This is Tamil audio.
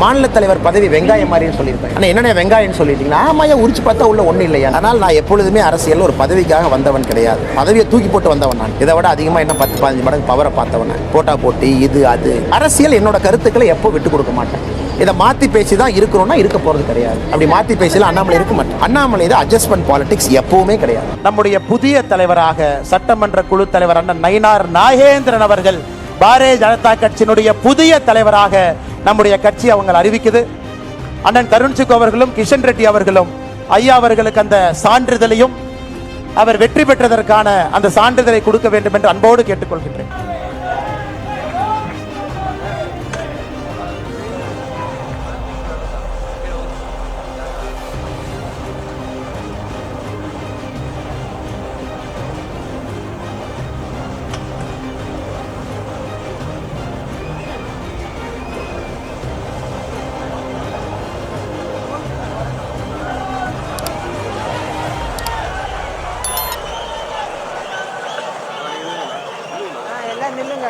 மாநில தலைவர் பதவி வெங்காயம் மாதிரின்னு சொல்லியிருப்பேன். ஆனால் என்னென்ன வெங்காயம் சொல்லிட்டீங்கன்னா, ஆமாயா உரிச்சு பார்த்தா உள்ள ஒன்றும் இல்லையா. ஆனால் நான் எப்பொழுதுமே அரசியல் ஒரு பதவிக்காக வந்தவன் கிடையாது. பதவியை தூக்கி போட்டு வந்தவன் நான். இதை விட அதிகமாக என்ன 10-15 மடங்கு பவரை பார்த்தவன். போட்டா போட்டி இது அது அரசியல் என்னோட கருத்துக்களை எப்போ விட்டு கொடுக்க மாட்டேன். இதை மாற்றி பேசி தான் இருக்கணும்னா இருக்க போகிறது கிடையாது. அப்படி மாற்றி பேசல அண்ணாமலை இருக்க மாட்டேன். அண்ணாமலை தான் அட்ஜஸ்ட்மெண்ட் பாலிடிக்ஸ் எப்பவுமே கிடையாது. நம்முடைய புதிய தலைவராக சட்டமன்ற குழு தலைவர் அண்ணன் நயினார் நாகேந்திரன் அவர்கள் பாரதிய ஜனதா கட்சியினுடைய புதிய தலைவராக நம்முடைய கட்சி அவங்க அறிவிக்குது. அண்ணன் கருண்சுக்கு அவர்களும் கிஷன் ரெட்டி அவர்களும் ஐயா அவர்களுக்கு அந்த சான்றிதழையும் அவர் வெற்றி பெற்றதற்கான அந்த சான்றிதழை கொடுக்க வேண்டும் என்று அன்போடு கேட்டுக்கொள்கின்றேன். எல்லாம் நில்லுங்க.